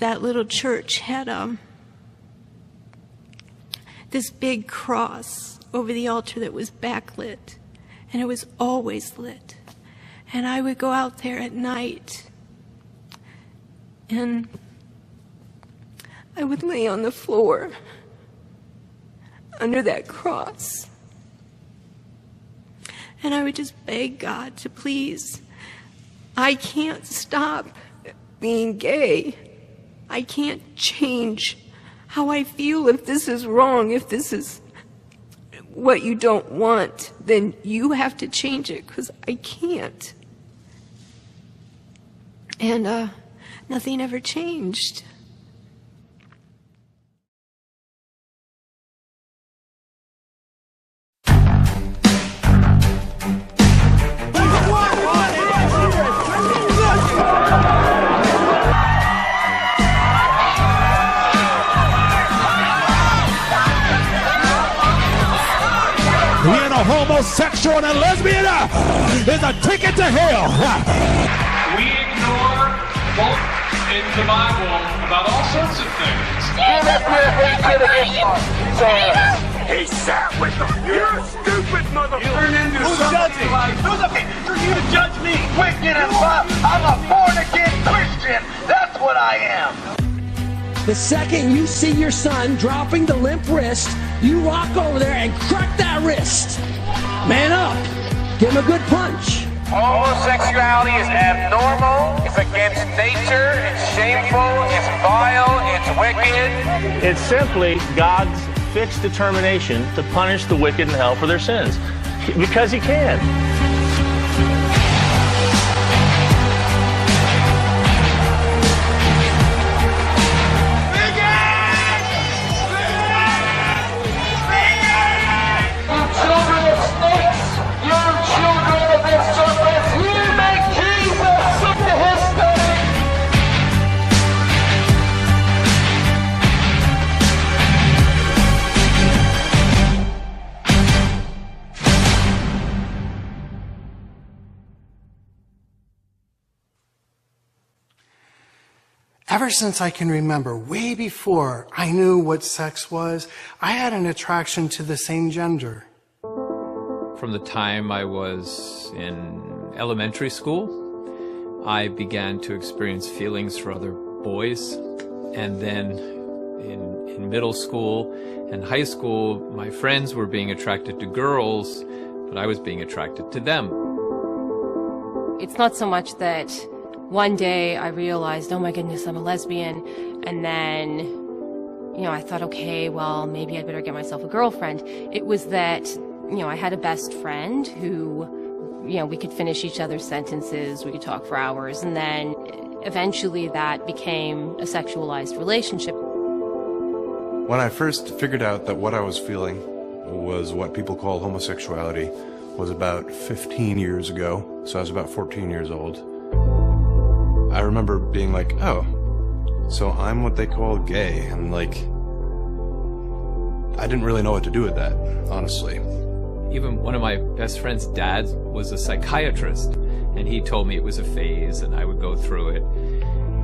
that little church had this big cross over the altar that was backlit, and it was always lit. And I would go out there at night, and I would lay on the floor under that cross, and I would just beg God to please, I can't stop being gay. I can't change how I feel. If this is wrong, if this is what you don't want, then you have to change it, because I can't. And nothing ever changed. Homosexual and a lesbian is a ticket to hell. We ignore both in the Bible about all sorts of things. He sat with them. You're a stupid motherfucker. Who's judging? Who's okay for you to judge me? Wicked and love. I'm a born-again Christian. That's what I am. The second you see your son dropping the limp wrist, you walk over there and crack that wrist. Man up. Give him a good punch. Homosexuality is abnormal. It's against nature. It's shameful. It's vile. It's wicked. It's simply God's fixed determination to punish the wicked in hell for their sins. Because He can. Ever since I can remember, way before I knew what sex was, I had an attraction to the same gender. From the time I was in elementary school, I began to experience feelings for other boys. And then in middle school and high school, my friends were being attracted to girls, but I was being attracted to them. It's not so much that one day I realized, oh my goodness, I'm a lesbian, and then, I thought, okay, well, maybe I'd better get myself a girlfriend. It was that, I had a best friend who, we could finish each other's sentences, we could talk for hours, and then eventually that became a sexualized relationship. When I first figured out that what I was feeling was what people call homosexuality was about 15 years ago, so I was about 14 years old. I remember being like, oh, so I'm what they call gay, and I didn't really know what to do with that, honestly. Even one of my best friend's dad was a psychiatrist, and he told me it was a phase and I would go through it.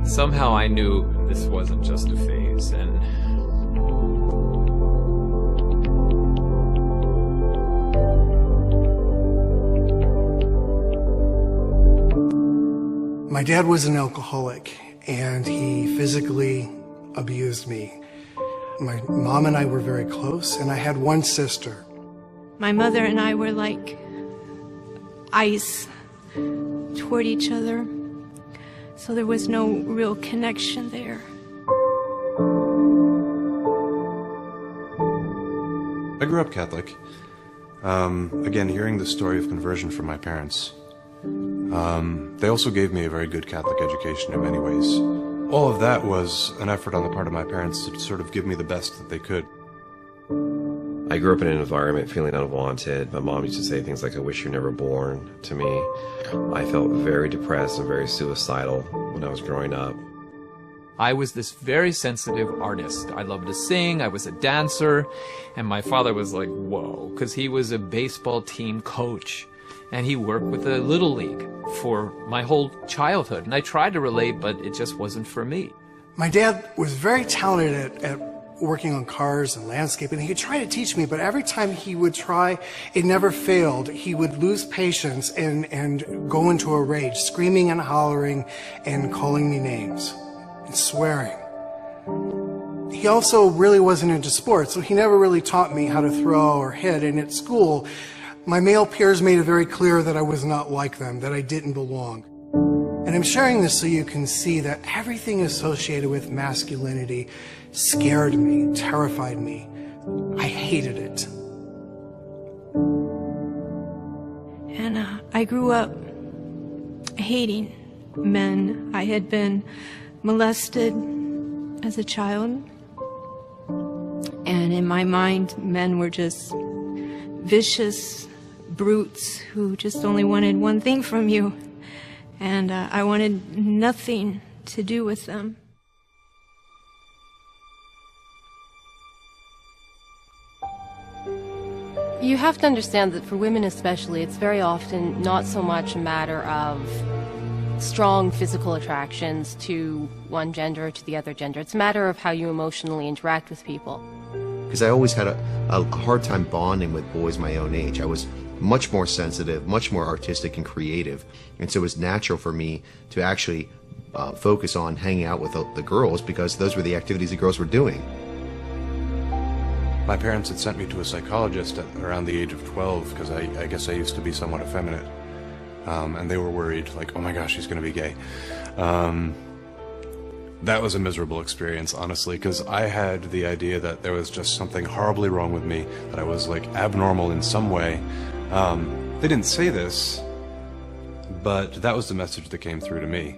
Somehow I knew this wasn't just a phase, and my dad was an alcoholic, and he physically abused me. My mom and I were very close, and I had one sister. My mother and I were like ice toward each other, so there was no real connection there. I grew up Catholic. Again, hearing the story of conversion from my parents, they also gave me a very good Catholic education in many ways. All of that was an effort on the part of my parents to sort of give me the best that they could. I grew up in an environment feeling unwanted. My mom used to say things like, I wish you were never born to me. I felt very depressed and very suicidal when I was growing up. I was this very sensitive artist. I loved to sing, I was a dancer, and my father was like, whoa, because he was a baseball team coach. And he worked with the Little League for my whole childhood. And I tried to relate, but it just wasn't for me. My dad was very talented at working on cars and landscaping. He would try to teach me, but every time he would try, it never failed. He would lose patience and go into a rage, screaming and hollering and calling me names and swearing. He also really wasn't into sports, so he never really taught me how to throw or hit. And at school, my male peers made it very clear that I was not like them, that I didn't belong. And I'm sharing this so you can see that everything associated with masculinity scared me, terrified me. I hated it. And I grew up hating men. I had been molested as a child. And in my mind, men were just vicious brutes who just only wanted one thing from you. And I wanted nothing to do with them. You have to understand that for women especially, it's very often not so much a matter of strong physical attractions to one gender or to the other gender. It's a matter of how you emotionally interact with people. Because I always had a hard time bonding with boys my own age. I was much more sensitive, much more artistic and creative. And so it was natural for me to actually focus on hanging out with the girls because those were the activities the girls were doing. My parents had sent me to a psychologist at around the age of 12 because I guess I used to be somewhat effeminate. And they were worried, like, oh my gosh, he's going to be gay. That was a miserable experience, honestly, because I had the idea that there was just something horribly wrong with me, that I was, like, abnormal in some way. They didn't say this, but that was the message that came through to me.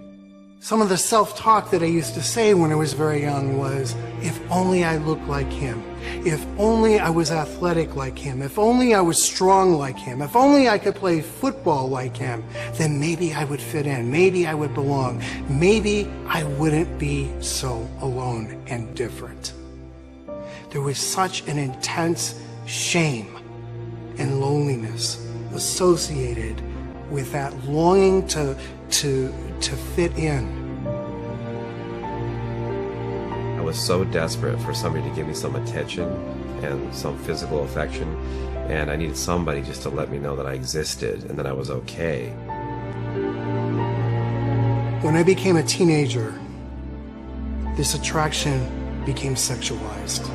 Some of the self-talk that I used to say when I was very young was, if only I looked like him, if only I was athletic like him, if only I was strong like him, if only I could play football like him, then maybe I would fit in, maybe I would belong, maybe I wouldn't be so alone and different. There was such an intense shame and loneliness associated with that longing to fit in. I was so desperate for somebody to give me some attention and some physical affection, and I needed somebody just to let me know that I existed and that I was okay. When I became a teenager, this attraction became sexualized,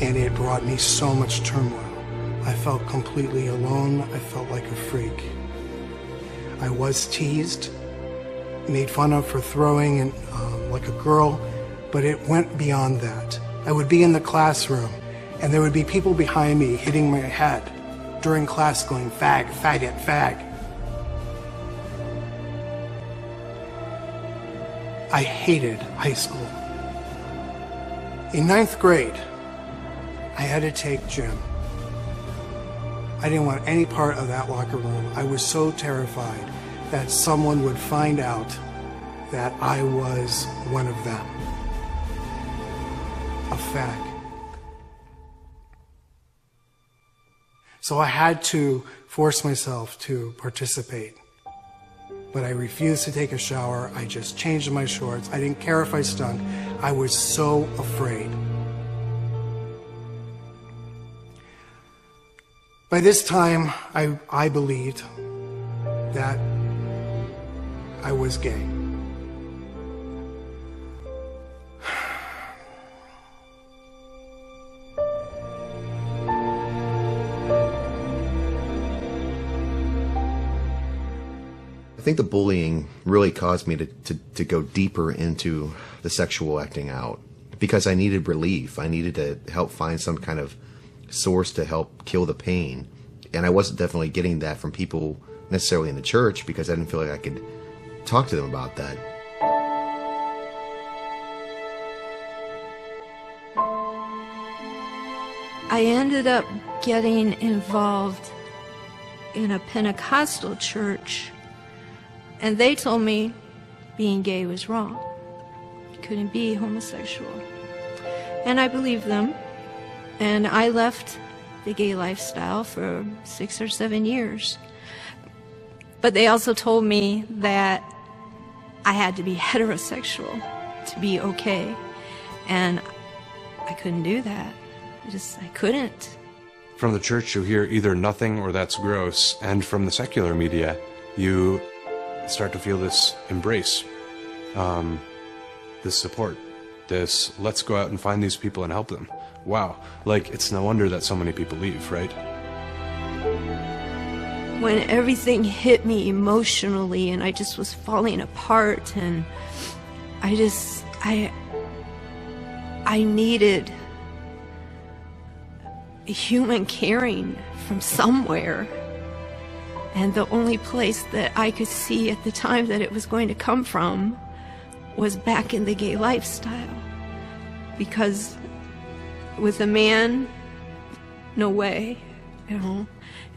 and it brought me so much turmoil. I felt completely alone. I felt like a freak. I was teased, made fun of for throwing and like a girl, but it went beyond that. I would be in the classroom, and there would be people behind me hitting my head during class going, fag, faggot, fag. I hated high school. In 9th grade, I had to take gym. I didn't want any part of that locker room. I was so terrified that someone would find out that I was one of them. A fag. So I had to force myself to participate. But I refused to take a shower. I just changed my shorts. I didn't care if I stunk. I was so afraid. By this time, I believed that I was gay. I think the bullying really caused me to go deeper into the sexual acting out because I needed relief. I needed to help find some kind of source to help kill the pain. And I wasn't definitely getting that from people necessarily in the church because I didn't feel like I could talk to them about that. I ended up getting involved in a Pentecostal church, and they told me being gay was wrong. You couldn't be homosexual. And I believed them. And I left the gay lifestyle for 6 or 7 years. But they also told me that I had to be heterosexual. to be okay. And I couldn't do that. I couldn't. From the church, you hear either nothing or that's gross, and from the secular media, you start to feel this embrace, this support, this let's go out and find these people and help them. Wow, like it's no wonder that so many people leave, right? When everything hit me emotionally and I just was falling apart, and I needed human caring from somewhere. And the only place that I could see at the time that it was going to come from was back in the gay lifestyle. Because with a man, no way, you know,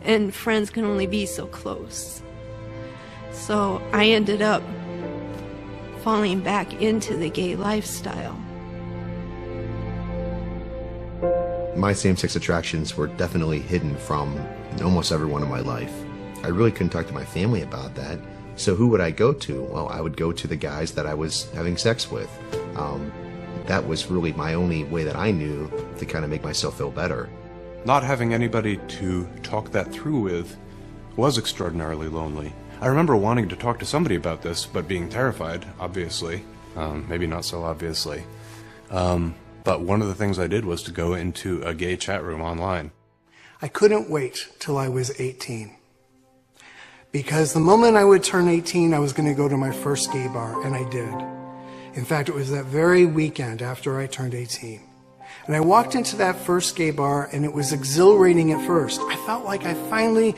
and friends can only be so close. So I ended up falling back into the gay lifestyle. My same-sex attractions were definitely hidden from almost everyone in my life. I really couldn't talk to my family about that. So who would I go to? Well, I would go to the guys that I was having sex with. That was really my only way that I knew to kind of make myself feel better. Not having anybody to talk that through with was extraordinarily lonely. I remember wanting to talk to somebody about this, but being terrified, obviously. Maybe not so obviously. But one of the things I did was to go into a gay chat room online. I couldn't wait till I was 18. Because the moment I would turn 18, I was going to go to my first gay bar, and I did. In fact, it was that very weekend after I turned 18. And I walked into that first gay bar, and it was exhilarating at first. I felt like I finally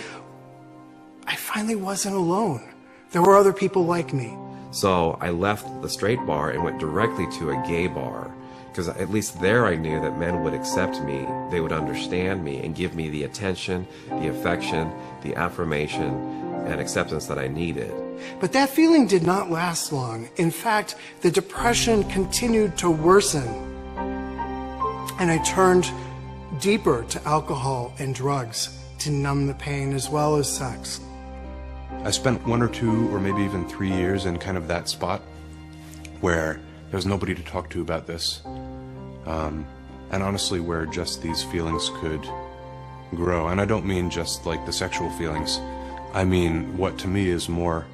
wasn't alone. There were other people like me. So I left the straight bar and went directly to a gay bar, because at least there I knew that men would accept me, they would understand me, and give me the attention, the affection, the affirmation, and acceptance that I needed. But that feeling did not last long. In fact, the depression continued to worsen. And I turned deeper to alcohol and drugs to numb the pain, as well as sex. I spent 1 or 2 or maybe even 3 years in kind of that spot where there was nobody to talk to about this. And honestly, where just these feelings could grow. And I don't mean just like the sexual feelings. I mean, what to me is more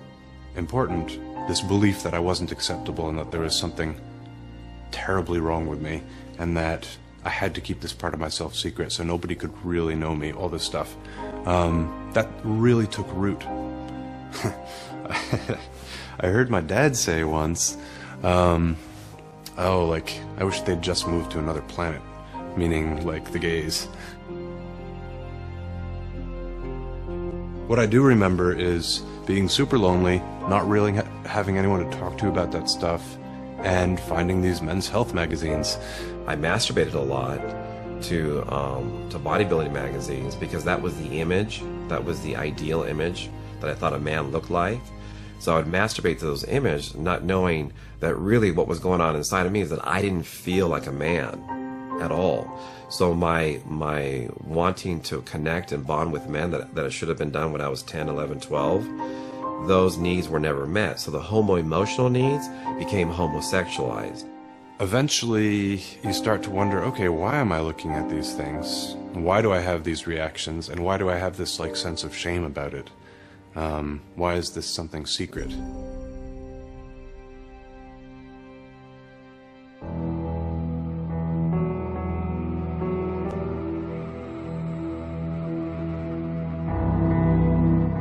important, this belief that I wasn't acceptable and that there was something terribly wrong with me, and that I had to keep this part of myself secret so nobody could really know me, all this stuff. That really took root. I heard my dad say once, oh, like, I wish they'd just moved to another planet, meaning like the gays. What I do remember is being super lonely, not really having anyone to talk to about that stuff, and finding these men's health magazines. I masturbated a lot to bodybuilding magazines because that was the image, that was the ideal image that I thought a man looked like. So I would masturbate to those images, not knowing that really what was going on inside of me is that I didn't feel like a man at all. So my wanting to connect and bond with men that it should have been done when I was 10, 11, 12, those needs were never met. So the homo-emotional needs became homosexualized. Eventually, you start to wonder, okay, why am I looking at these things? Why do I have these reactions? And why do I have this like sense of shame about it? Why is this something secret?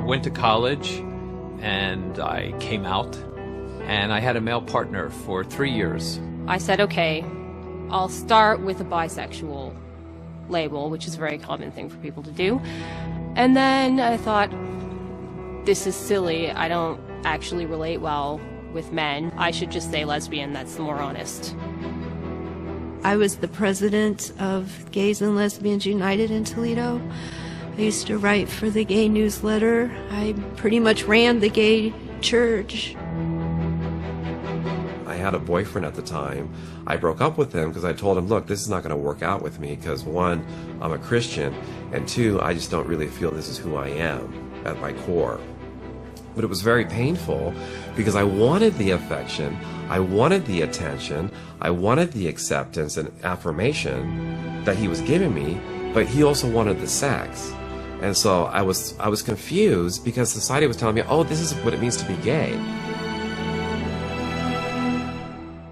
Went to college and I came out, and I had a male partner for 3 years. I said, okay, I'll start with a bisexual label, which is a very common thing for people to do. And then I thought, this is silly. I don't actually relate well with men. I should just say lesbian. That's more honest. I was the president of Gays and Lesbians United in Toledo. I used to write for the gay newsletter. I pretty much ran the gay church. I had a boyfriend at the time. I broke up with him because I told him, look, this is not going to work out with me because 1, I'm a Christian, and 2, I just don't really feel this is who I am at my core. But it was very painful because I wanted the affection, I wanted the attention, I wanted the acceptance and affirmation that he was giving me, but he also wanted the sex. And so I was confused because society was telling me, oh, this is what it means to be gay.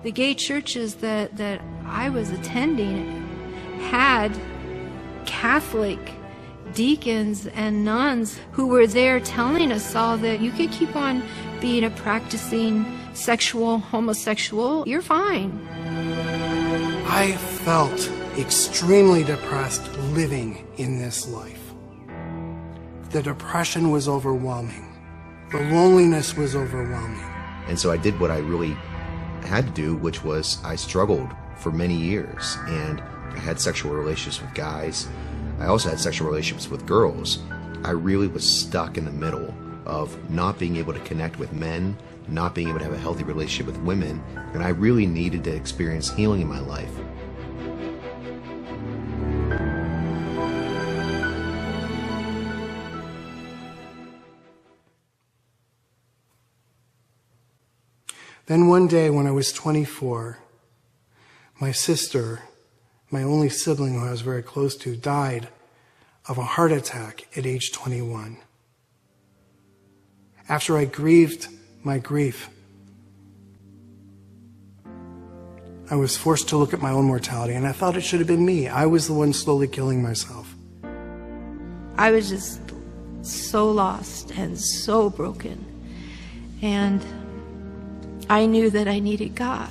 The gay churches that I was attending had Catholic deacons and nuns who were there telling us all that you could keep on being a practicing sexual homosexual, you're fine. I felt extremely depressed living in this life. The depression was overwhelming. The loneliness was overwhelming. And so I did what I really had to do, which was I struggled for many years, and I had sexual relationships with guys. I also had sexual relationships with girls. I really was stuck in the middle of not being able to connect with men, not being able to have a healthy relationship with women, and I really needed to experience healing in my life. Then one day when I was 24, my sister, my only sibling who I was very close to, died of a heart attack at age 21. After I grieved my grief, I was forced to look at my own mortality, and I thought it should have been me. I was the one slowly killing myself. I was just so lost and so broken. And I knew that I needed God.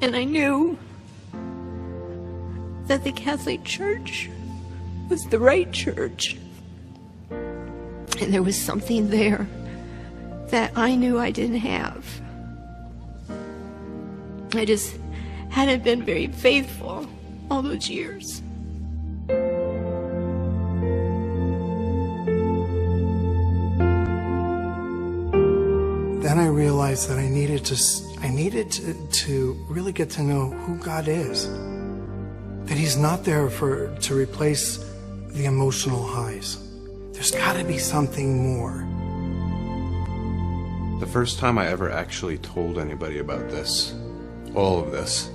And I knew that the Catholic Church was the right church. And there was something there that I knew I didn't have. I just hadn't been very faithful all those years. Then I realized that I needed to really get to know who God is. That He's not there to replace the emotional highs. There's got to be something more. The first time I ever actually told anybody about this, all of this,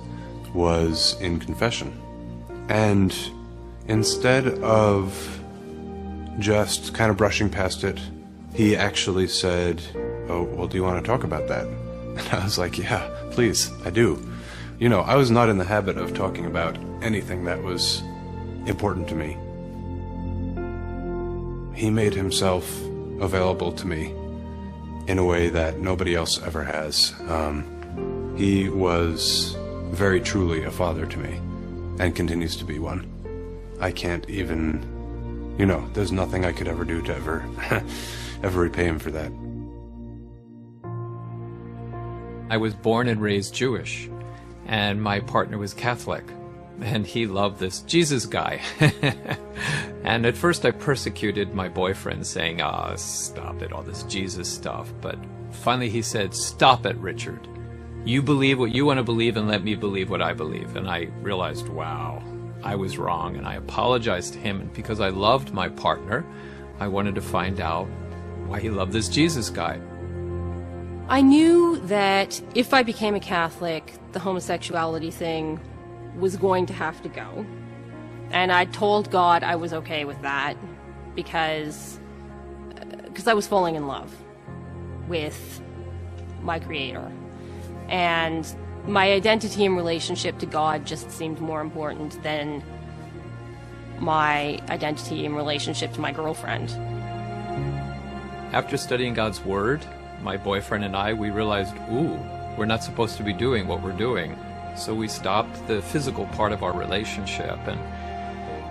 was in confession. And instead of just kind of brushing past it, he actually said, "Oh, well, do you want to talk about that?" And I was like, "Yeah, please, I do." You know, I was not in the habit of talking about anything that was important to me. He made himself available to me in a way that nobody else ever has. He was very truly a father to me, and continues to be one. I can't even, you know, there's nothing I could ever do to ever repay him for that. I was born and raised Jewish, and my partner was Catholic, and he loved this Jesus guy. And at first I persecuted my boyfriend, saying, stop it, all this Jesus stuff. But finally he said, "Stop it, Richard. You believe what you want to believe and let me believe what I believe." And I realized, wow, I was wrong, and I apologized to him. And because I loved my partner, I wanted to find out why he loved this Jesus guy. I knew that if I became a Catholic, the homosexuality thing was going to have to go. And I told God I was okay with that because I was falling in love with my Creator. And my identity and relationship to God just seemed more important than my identity and relationship to my girlfriend. After studying God's Word, my boyfriend and I, we realized, we're not supposed to be doing what we're doing. So we stopped the physical part of our relationship, and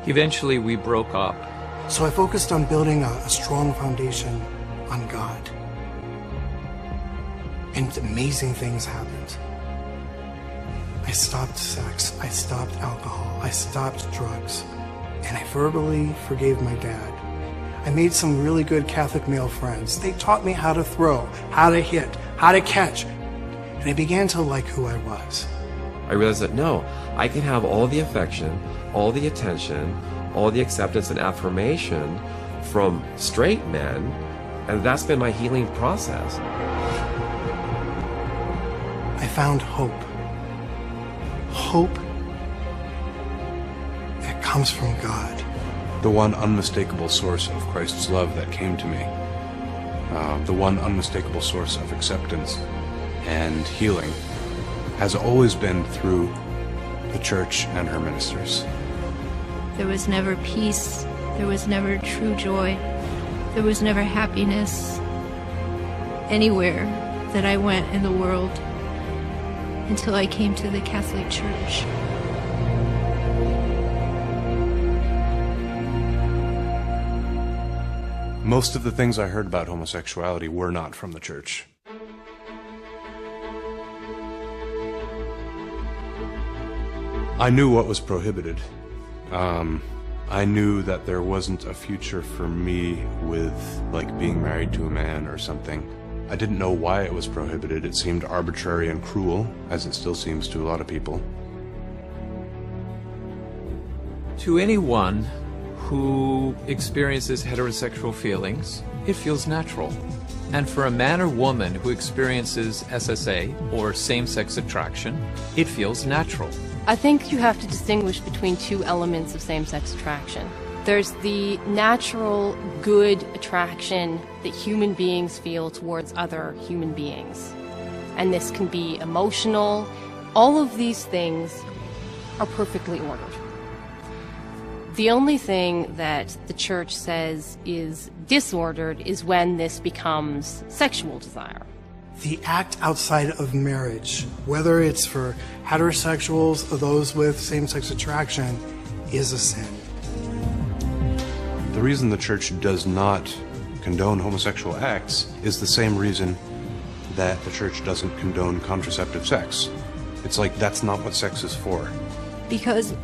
eventually we broke up. So I focused on building a strong foundation on God. And amazing things happened. I stopped sex, I stopped alcohol, I stopped drugs, and I verbally forgave my dad. I made some really good Catholic male friends. They taught me how to throw, how to hit, how to catch, and I began to like who I was. I realized that no, I can have all the affection, all the attention, all the acceptance and affirmation from straight men, and that's been my healing process. I found hope. Hope that comes from God. The one unmistakable source of Christ's love that came to me. The one unmistakable source of acceptance and healing has always been through the church and her ministers. There was never peace. There was never true joy. There was never happiness anywhere that I went in the world until I came to the Catholic Church. Most of the things I heard about homosexuality were not from the church. I knew what was prohibited. I knew that there wasn't a future for me with, like, being married to a man or something. I didn't know why it was prohibited. It seemed arbitrary and cruel, as it still seems to a lot of people. To anyone who experiences heterosexual feelings, it feels natural. And for a man or woman who experiences SSA, or same-sex attraction, it feels natural. I think you have to distinguish between two elements of same-sex attraction. There's the natural, good attraction that human beings feel towards other human beings. And this can be emotional. All of these things are perfectly ordered. The only thing that the church says is disordered is when this becomes sexual desire. The act outside of marriage, whether it's for heterosexuals or those with same-sex attraction, is a sin. The reason the church does not condone homosexual acts is the same reason that the church doesn't condone contraceptive sex. It's like that's not what sex is for. Because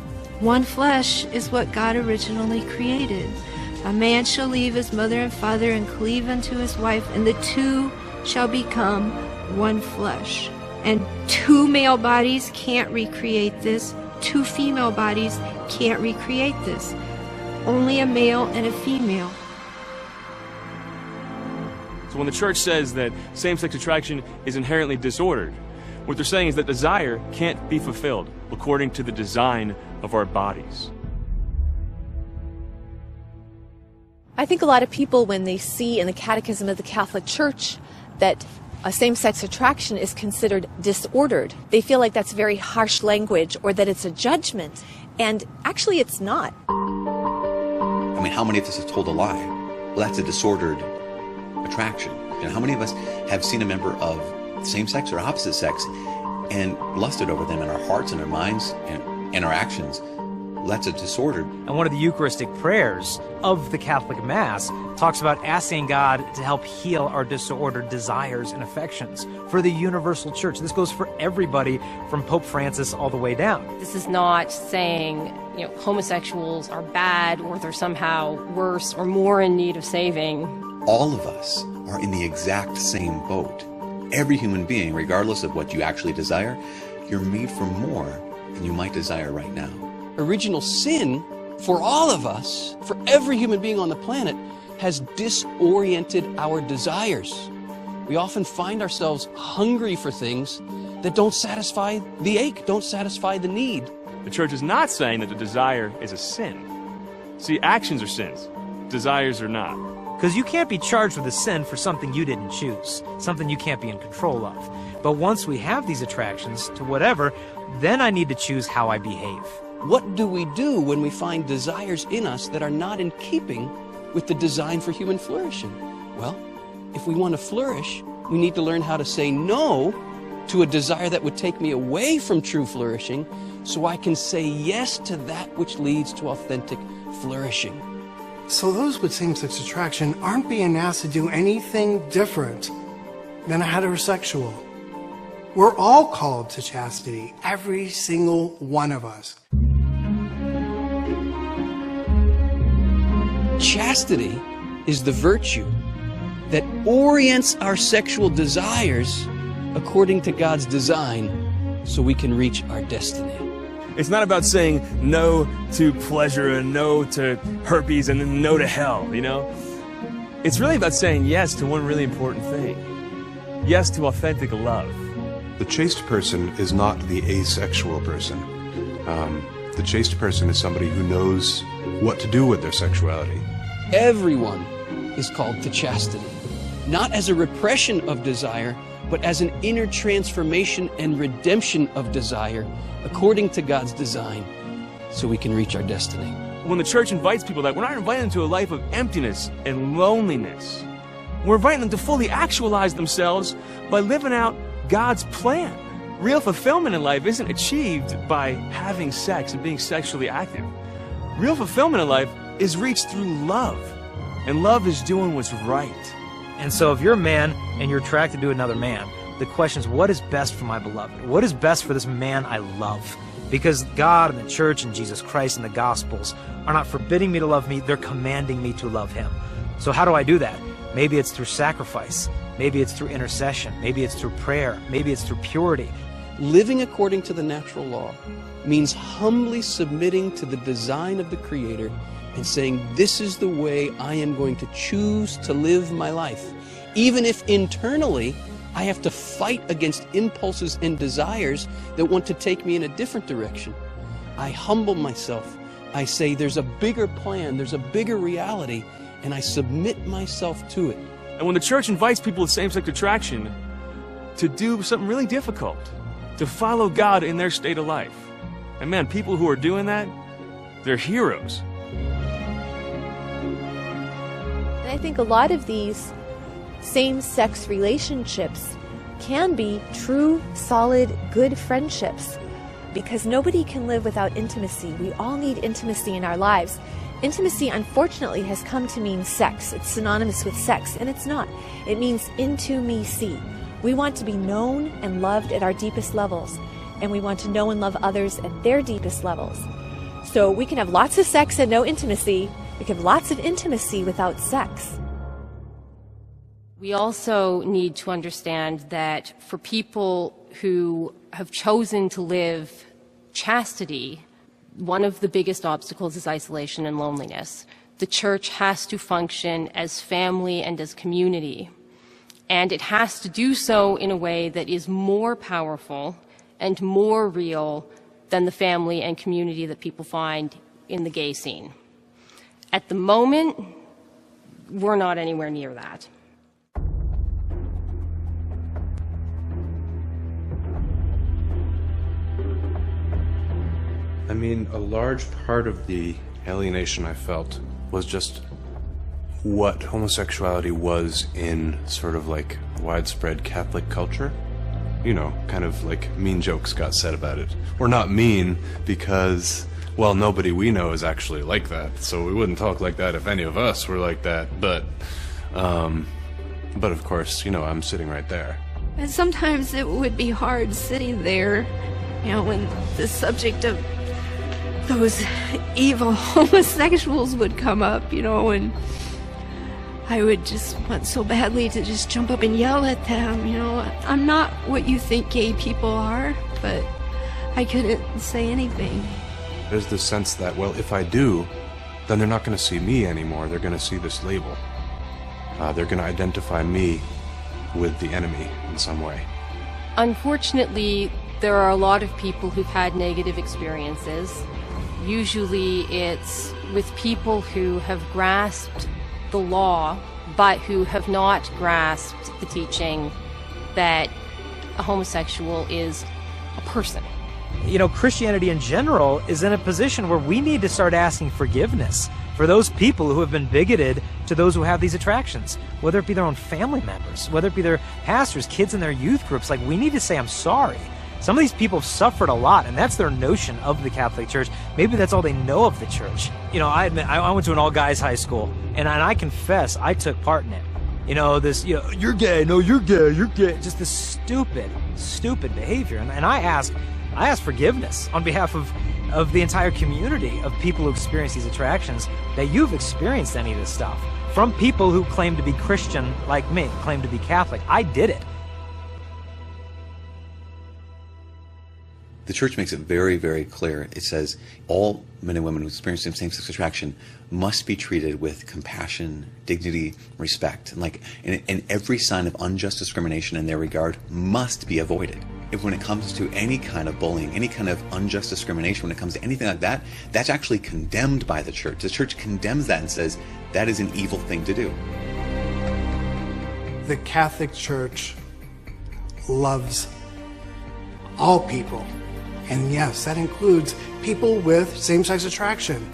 one flesh is what God originally created. A man shall leave his mother and father and cleave unto his wife, and the two shall become one flesh. And two male bodies can't recreate this. Two female bodies can't recreate this. Only a male and a female. So when the church says that same-sex attraction is inherently disordered, what they're saying is that desire can't be fulfilled according to the design of our bodies. I think a lot of people, when they see in the Catechism of the Catholic Church that a same-sex attraction is considered disordered, they feel like that's very harsh language or that it's a judgment. And actually it's not. I mean, how many of us have told a lie? Well, that's a disordered attraction. And how many of us have seen a member of same-sex or opposite sex and lusted over them in our hearts and our minds and our actions? That's a disordered. And one of the Eucharistic prayers of the Catholic Mass talks about asking God to help heal our disordered desires and affections for the universal church. This goes for everybody from Pope Francis all the way down. This is not saying, homosexuals are bad or they're somehow worse or more in need of saving. All of us are in the exact same boat. Every human being, regardless of what you actually desire, you're made for more than you might desire right now. Original sin, for all of us, for every human being on the planet, has disoriented our desires. We often find ourselves hungry for things that don't satisfy the ache, don't satisfy the need. The church is not saying that the desire is a sin. See, actions are sins. Desires are not. Because you can't be charged with a sin for something you didn't choose, something you can't be in control of. But once we have these attractions to whatever, then I need to choose how I behave. What do we do when we find desires in us that are not in keeping with the design for human flourishing? Well, if we want to flourish, we need to learn how to say no to a desire that would take me away from true flourishing, so I can say yes to that which leads to authentic flourishing. So those with same-sex attraction aren't being asked to do anything different than a heterosexual. We're all called to chastity, every single one of us. Chastity is the virtue that orients our sexual desires according to God's design so we can reach our destiny. It's not about saying no to pleasure and no to herpes and then no to hell, you know? It's really about saying yes to one really important thing. Yes to authentic love. The chaste person is not the asexual person. The chaste person is somebody who knows what to do with their sexuality. Everyone is called to chastity, not as a repression of desire, but as an inner transformation and redemption of desire according to God's design, so we can reach our destiny. When the church invites people, that we're not inviting them to a life of emptiness and loneliness. We're inviting them to fully actualize themselves by living out God's plan. Real fulfillment in life isn't achieved by having sex and being sexually active. Real fulfillment in life is reached through love, and love is doing what's right. And so if you're a man and you're attracted to another man, the question is, what is best for my beloved? What is best for this man I love? Because God and the church and Jesus Christ and the Gospels are not forbidding me to love me, they're commanding me to love him. So how do I do that? Maybe it's through sacrifice. Maybe it's through intercession. Maybe it's through prayer. Maybe it's through purity. Living according to the natural law means humbly submitting to the design of the Creator and saying, this is the way I am going to choose to live my life. Even if internally I have to fight against impulses and desires that want to take me in a different direction. I humble myself. I say there's a bigger plan, there's a bigger reality, and I submit myself to it. And when the church invites people with same-sex attraction to do something really difficult, to follow God in their state of life, and man, people who are doing that, they're heroes. And I think a lot of these same-sex relationships can be true, solid, good friendships, because nobody can live without intimacy. We all need intimacy in our lives. Intimacy, unfortunately, has come to mean sex. It's synonymous with sex, and it's not. It means into-me-see. We want to be known and loved at our deepest levels, and we want to know and love others at their deepest levels. So we can have lots of sex and no intimacy. We can have lots of intimacy without sex. We also need to understand that for people who have chosen to live chastity, one of the biggest obstacles is isolation and loneliness. The church has to function as family and as community, and it has to do so in a way that is more powerful and more real than the family and community that people find in the gay scene. At the moment, we're not anywhere near that. I mean, a large part of the alienation I felt was just what homosexuality was in sort of like widespread Catholic culture. You know, kind of like mean jokes got said about it. Or not mean because, well, nobody we know is actually like that, so we wouldn't talk like that if any of us were like that, but of course, you know, I'm sitting right there. And sometimes it would be hard sitting there, you know, when the subject of those evil homosexuals would come up, you know, and I would just want so badly to just jump up and yell at them, you know. I'm not what you think gay people are, but I couldn't say anything. There's this sense that, well, if I do, then they're not going to see me anymore. They're going to see this label. They're going to identify me with the enemy in some way. Unfortunately, there are a lot of people who've had negative experiences. Usually it's with people who have grasped the law, but who have not grasped the teaching that a homosexual is a person. You know, Christianity in general is in a position where we need to start asking forgiveness for those people who have been bigoted to those who have these attractions, whether it be their own family members, whether it be their pastors, kids in their youth groups. Like, we need to say, I'm sorry. Some of these people have suffered a lot, and that's their notion of the Catholic Church. Maybe that's all they know of the church. You know, I admit, I went to an all-guys high school, and I confess I took part in it. You know, this, you know, you're gay, no, you're gay, you're gay. Just this stupid behavior. And I ask forgiveness on behalf of the entire community of people who experience these attractions, that you've experienced any of this stuff. From people who claim to be Christian like me, claim to be Catholic. I did it. The church makes it very, very clear. It says all men and women who experience same-sex attraction must be treated with compassion, dignity, respect. And every sign of unjust discrimination in their regard must be avoided. If when it comes to any kind of bullying, any kind of unjust discrimination, when it comes to anything like that, that's actually condemned by the church. The church condemns that and says that is an evil thing to do. The Catholic Church loves all people. And yes, that includes people with same-sex attraction.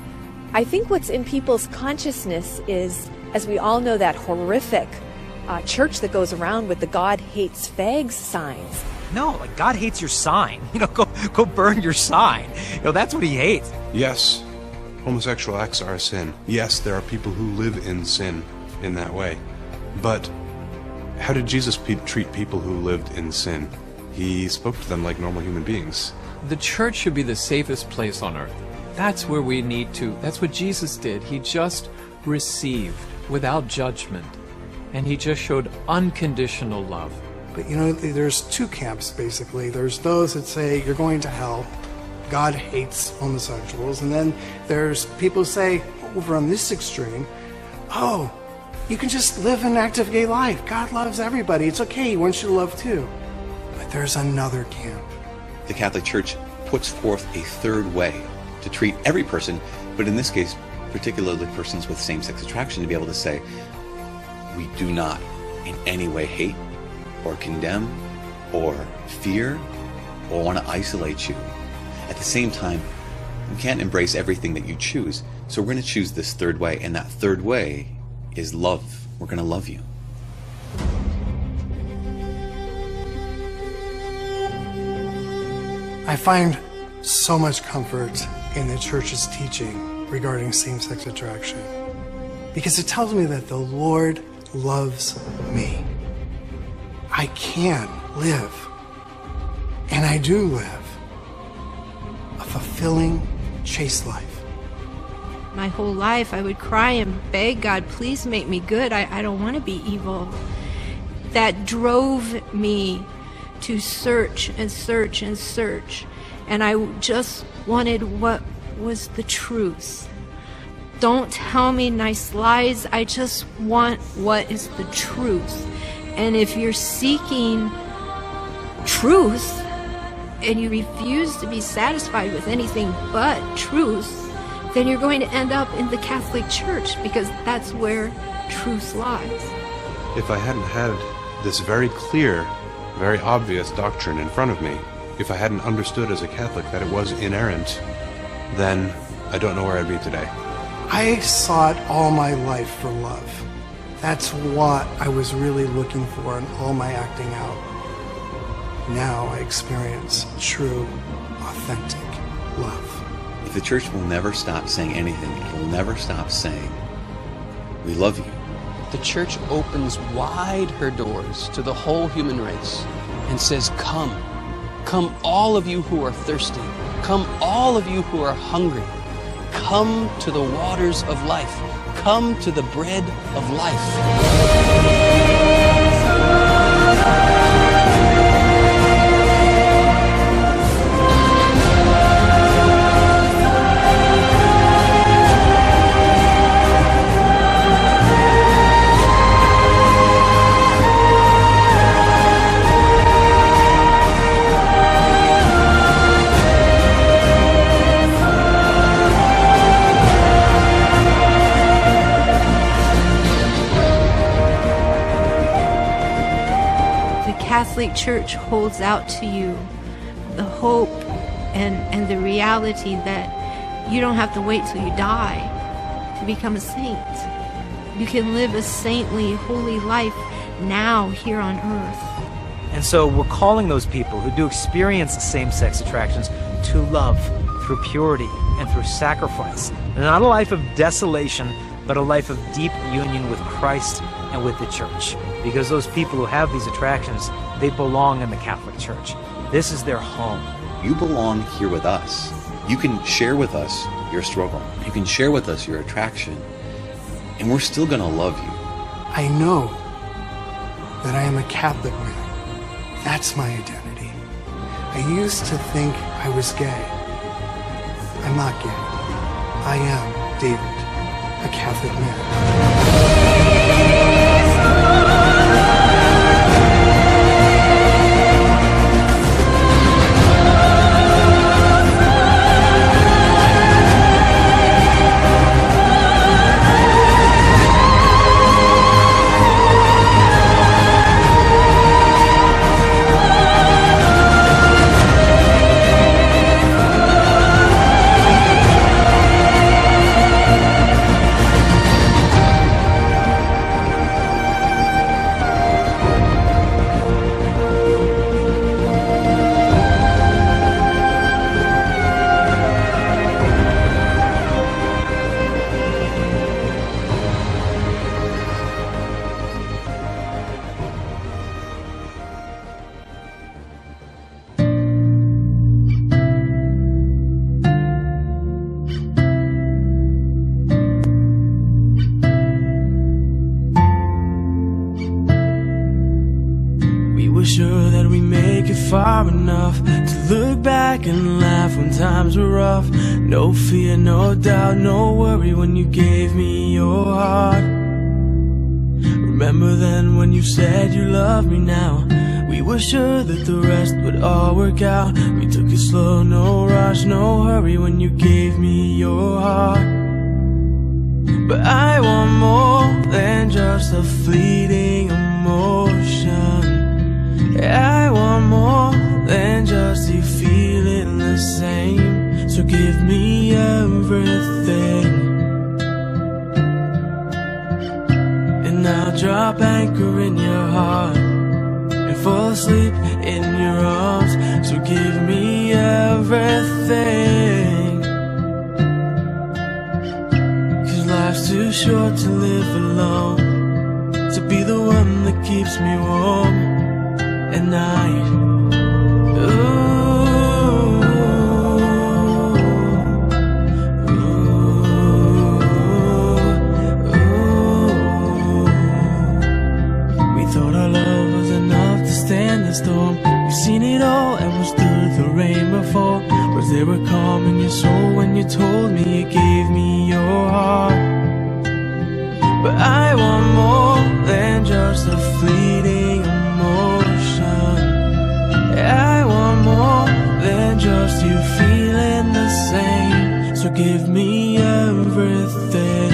I think what's in people's consciousness is, as we all know, that horrific church that goes around with the God hates fags signs. No, like God hates your sign. Go burn your sign. That's what he hates. Yes, homosexual acts are a sin. Yes, there are people who live in sin in that way. But how did Jesus treat people who lived in sin? He spoke to them like normal human beings. The church should be the safest place on earth. That's where we need to. That's what Jesus did. He just received without judgment. And he just showed unconditional love. But there's two camps basically. There's those that say you're going to hell. God hates homosexuals. And then there's people who say, over on this extreme, oh, you can just live an active gay life. God loves everybody. It's okay. He wants you to love too. But there's another camp. The Catholic Church puts forth a third way to treat every person, but in this case, particularly persons with same-sex attraction, to be able to say, we do not in any way hate or condemn or fear or want to isolate you. At the same time, we can't embrace everything that you choose, so we're going to choose this third way, and that third way is love. We're going to love you. I find so much comfort in the church's teaching regarding same-sex attraction because it tells me that the Lord loves me. I can live, and I do live, a fulfilling, chaste life. My whole life I would cry and beg God, please make me good. I don't want to be evil. That drove me to search and search and search. And I just wanted what was the truth. Don't tell me nice lies. I just want what is the truth. And if you're seeking truth and you refuse to be satisfied with anything but truth, then you're going to end up in the Catholic Church because that's where truth lies. If I hadn't had this very clear, very obvious doctrine in front of me, if I hadn't understood as a Catholic that it was inerrant, then I don't know where I'd be today. I sought all my life for love. That's what I was really looking for in all my acting out. Now I experience true, authentic love. If the church will never stop saying anything, it will never stop saying, we love you. The church opens wide her doors to the whole human race and says, come. Come all of you who are thirsty. Come all of you who are hungry. Come to the waters of life. Come to the bread of life. Catholic Church holds out to you the hope and the reality that you don't have to wait till you die to become a saint. You can live a saintly, holy life now here on earth. And so we're calling those people who do experience same-sex attractions to love through purity and through sacrifice. Not a life of desolation, but a life of deep union with Christ and with the church. Because those people who have these attractions, they belong in the Catholic Church. This is their home. You belong here with us. You can share with us your struggle. You can share with us your attraction. And we're still going to love you. I know that I am a Catholic man. That's my identity. I used to think I was gay. I'm not gay. I am David, a Catholic man. Sure that we make it far enough to look back and laugh when times were rough. No fear, no doubt, no worry when you gave me your heart. Remember then when you said you loved me now. We were sure that the rest would all work out. We took it slow, no rush, no hurry when you gave me your heart. But I want more than just a fleeting emotion. I want more than just you feeling the same. So give me everything, and I'll drop anchor in your heart and fall asleep in your arms. So give me everything, 'cause life's too short to live alone. To be the one that keeps me warm at night. Ooh, ooh, ooh. We thought our love was enough to stand the storm. We've seen it all and we stood the rain before. Was there a calm in your soul when you told me you gave me your heart? But I want more than just a fleeting emotion. I want more than just you feeling the same. So give me everything,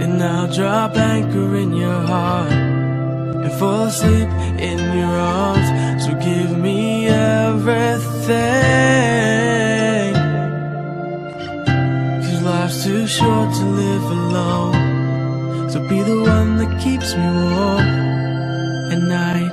and I'll drop anchor in your heart and fall asleep in your arms. So give me everything, 'cause life's too short to live alone. So be the one that keeps me warm at night.